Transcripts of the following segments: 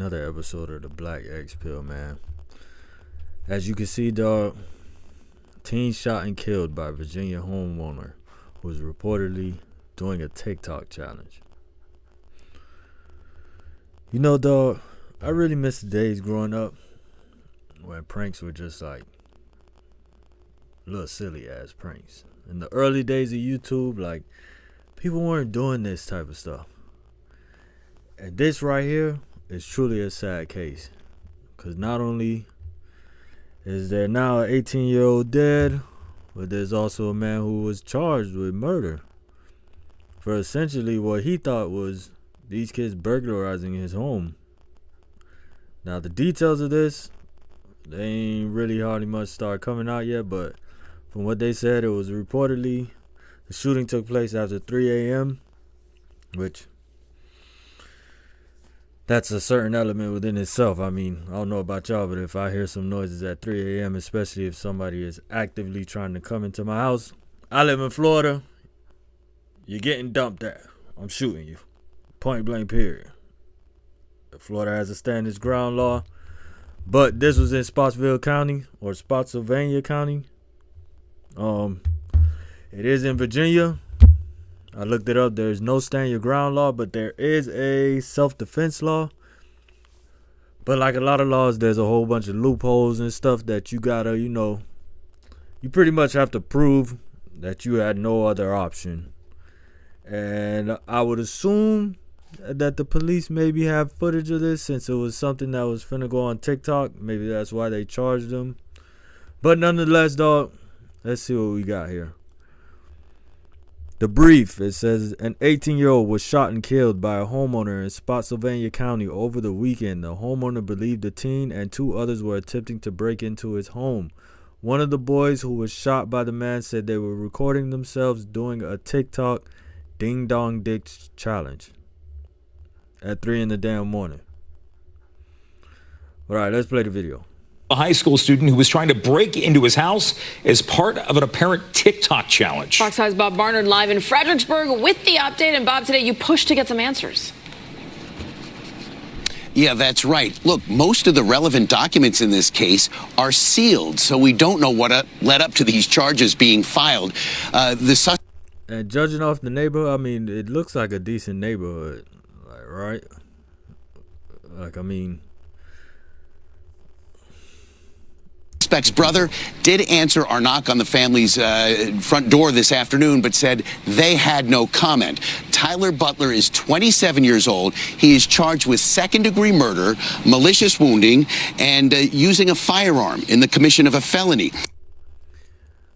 another episode of the Black X Pill, man. As you can see, dog, teen shot and killed by Virginia homeowner who was reportedly doing a TikTok challenge. You know, dog, I really miss the days growing up when pranks were just like little silly ass pranks. In the early days of YouTube, like, people weren't doing this type of stuff. And this right here is truly a sad case. Because not only is there now an 18-year-old dead, but there's also a man who was charged with murder for essentially what he thought was these kids burglarizing his home. Now, the details of this, they ain't really hardly much start coming out yet, but from what they said, it was reportedly the shooting took place after 3 a.m., which that's a certain element within itself. I mean, I don't know about y'all, but if I hear some noises at 3 a.m., especially if somebody is actively trying to come into my house, I live in Florida, you're getting dumped at. I'm shooting you. Point blank, period. Florida has a stand its ground law, but this was in Spotsylvania County. It is in Virginia. I looked it up. There's no stand your ground law, but there is a self-defense law. But like a lot of laws, there's a whole bunch of loopholes and stuff that you gotta, you pretty much have to prove that you had no other option. And I would assume that the police maybe have footage of this, since it was something that was finna go on TikTok. Maybe that's why they charged them. But nonetheless, dog, let's see what we got here. The brief, it says an 18-year-old was shot and killed by a homeowner in Spotsylvania County over the weekend. The homeowner believed the teen and two others were attempting to break into his home. One of the boys who was shot by the man said they were recording themselves doing a TikTok ding dong ditch challenge at 3 in the damn morning. All right, let's play the video. A high school student who was trying to break into his house as part of an apparent TikTok challenge. Fox 5's Bob Barnard live in Fredericksburg with the update. And Bob, today you pushed to get some answers. Yeah, that's right. Look, most of the relevant documents in this case are sealed, so we don't know what led up to these charges being filed. And judging off the neighborhood, I mean, it looks like a decent neighborhood, like, right? Like, I mean, suspect's brother did answer our knock on the family's front door this afternoon, but said they had no comment. Tyler Butler is 27 years old. He is charged with second-degree murder, malicious wounding, and using a firearm in the commission of a felony.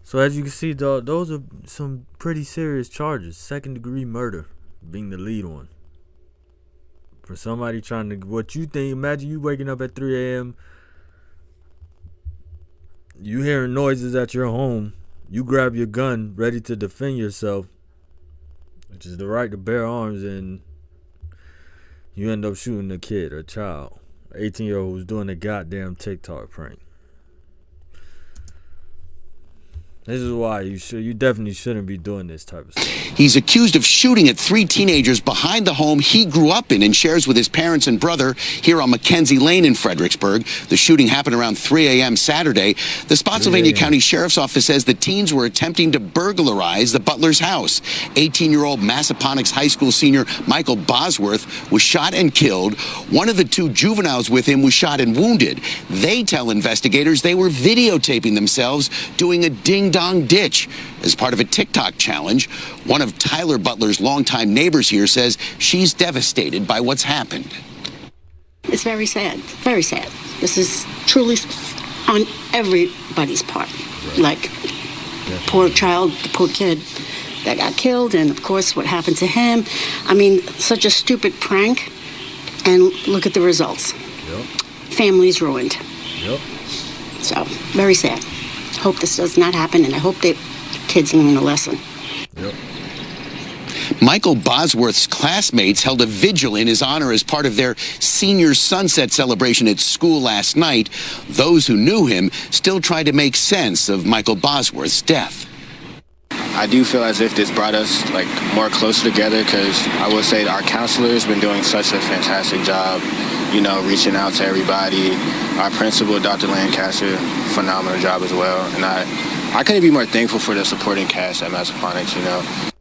So as you can see, dog, those are some pretty serious charges. Second-degree murder being the lead one. For somebody trying to, what you think, imagine you waking up at 3 a.m., you hearing noises at your home, you grab your gun ready to defend yourself, which is the right to bear arms, and you end up shooting a kid or a child, 18-year-old who's doing a goddamn TikTok prank. This is why you definitely shouldn't be doing this type of stuff. He's accused of shooting at 3 teenagers behind the home he grew up in and shares with his parents and brother here on Mackenzie Lane in Fredericksburg. The shooting happened around 3 a.m. Saturday. The Spotsylvania County Sheriff's Office says the teens were attempting to burglarize the Butler's house. 18-year-old Massaponax High School senior Michael Bosworth was shot and killed. One of the two juveniles with him was shot and wounded. They tell investigators they were videotaping themselves doing a ding-dong ditch as part of a TikTok challenge. One of Tyler Butler's longtime neighbors here says she's devastated by what's happened. It's very sad, very sad. This is truly on everybody's part. Like, poor child, the poor kid that got killed, and of course what happened to him. I mean, such a stupid prank, and look at the results. Yep. Family's ruined. Yep. So, very sad. Hope this does not happen, and I hope that kids learn a lesson. Yep. Michael Bosworth's classmates held a vigil in his honor as part of their senior sunset celebration at school last night. Those who knew him still tried to make sense of Michael Bosworth's death. I do feel as if this brought us more closer together, because I will say our counselor has been doing such a fantastic job reaching out to everybody. Our principal, Dr. Lancaster, phenomenal job as well. And I couldn't be more thankful for the supporting cast at Massaponax,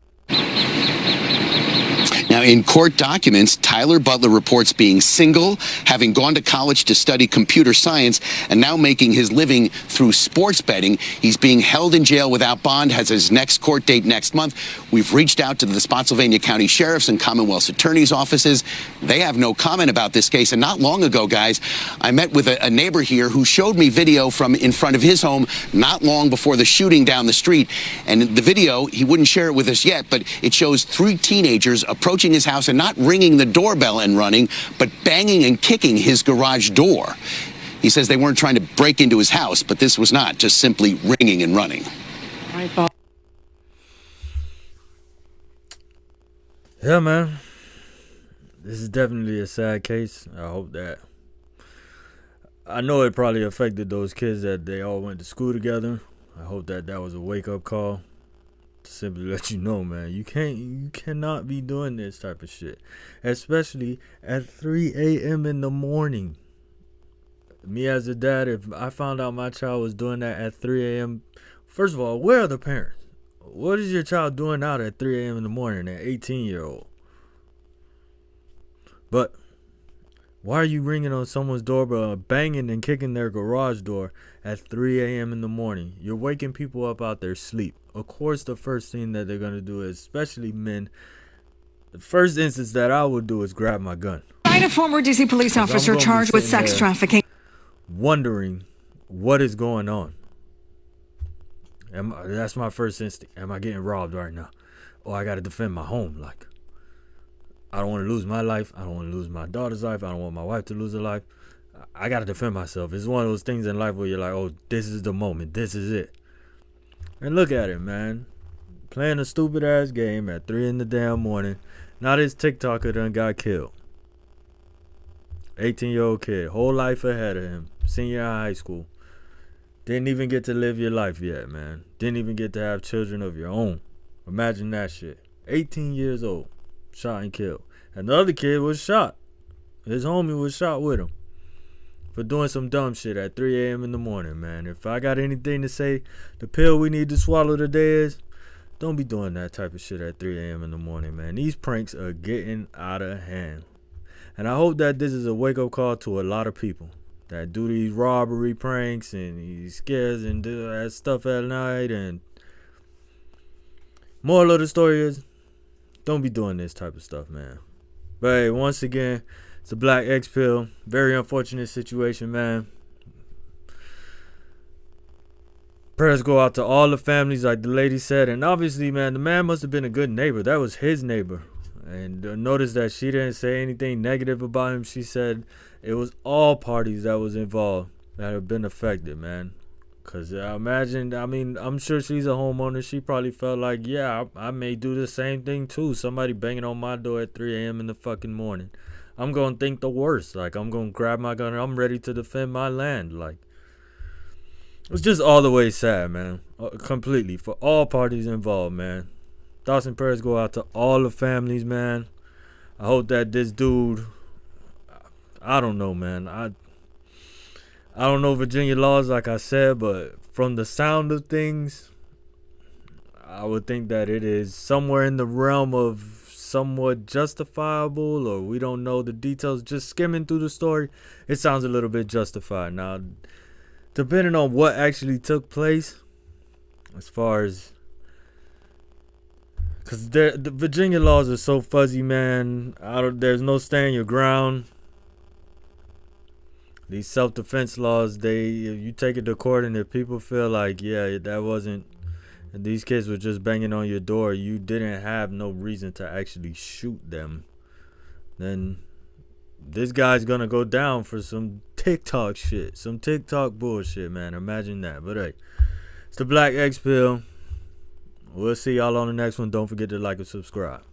Now, in court documents, Tyler Butler reports being single, having gone to college to study computer science, and now making his living through sports betting. He's being held in jail without bond, has his next court date next month. We've reached out to the Spotsylvania County Sheriff's and Commonwealth's Attorney's offices. They have no comment about this case. And not long ago, guys, I met with a neighbor here who showed me video from in front of his home not long before the shooting down the street. And the video, he wouldn't share it with us yet, but it shows 3 teenagers approaching his house and not ringing the doorbell and running, but banging and kicking his garage door. He says they weren't trying to break into his house, but this was not just simply ringing and running. Yeah, man. This is definitely a sad case. I hope that. I know it probably affected those kids that they all went to school together. I hope that was a wake-up call. To simply let you know, man, you cannot be doing this type of shit, especially at 3 a.m. in the morning. Me as a dad, if I found out my child was doing that at 3 a.m., first of all, where are the parents? What is your child doing out at 3 a.m. in the morning, an 18-year-old? But why are you ringing on someone's doorbell, banging and kicking their garage door at 3 a.m. in the morning? You're waking people up out their sleep. Of course, the first thing that they're going to do, especially men, the first instance that I would do is grab my gun. A former D.C. police officer charged with sex trafficking. Wondering what is going on. That's my first instinct. Am I getting robbed right now? Oh, I got to defend my home. Like, I don't want to lose my life. I don't want to lose my daughter's life. I don't want my wife to lose her life. I got to defend myself. It's one of those things in life where you're like, oh, this is the moment. This is it. And look at it, man. Playing a stupid ass game at 3 in the damn morning. Now this TikToker done got killed. 18-year-old kid. Whole life ahead of him. Senior high school. Didn't even get to live your life yet, man. Didn't even get to have children of your own. Imagine that shit. 18 years old. Shot and killed. And the other kid was shot. His homie was shot with him. For doing some dumb shit at 3 a.m. in the morning, man. If I got anything to say, the pill we need to swallow today is, don't be doing that type of shit at 3 a.m. in the morning, man. These pranks are getting out of hand. And I hope that this is a wake-up call to a lot of people that do these robbery pranks and these scares and do that stuff at night. And moral of the story is, don't be doing this type of stuff, man. But hey, once again, it's a Black X pill. Very unfortunate situation, man. Prayers go out to all the families, like the lady said. And obviously, man, the man must have been a good neighbor. That was his neighbor. And notice that she didn't say anything negative about him. She said it was all parties that was involved that have been affected, man. Because I'm sure she's a homeowner. She probably felt like, yeah, I may do the same thing too. Somebody banging on my door at 3 a.m. in the fucking morning. I'm going to think the worst. Like, I'm going to grab my gun and I'm ready to defend my land. Like, it's just all the way sad, man. Completely. For all parties involved, man. Thoughts and prayers go out to all the families, man. I hope that this dude, I don't know, man. I don't know Virginia laws, like I said, but from the sound of things, I would think that it is somewhere in the realm of somewhat justifiable, or we don't know the details. Just skimming through the story, it sounds a little bit justified. Now, depending on what actually took place, as far as, because the Virginia laws are so fuzzy, man. There's no stand your ground. These self-defense laws, if you take it to court and if people feel like, yeah, that wasn't, and these kids were just banging on your door, you didn't have no reason to actually shoot them, then this guy's gonna go down for some TikTok shit, some TikTok bullshit, man. Imagine that. But hey, it's the Black X pill. We'll see y'all on the next one. Don't forget to like and subscribe.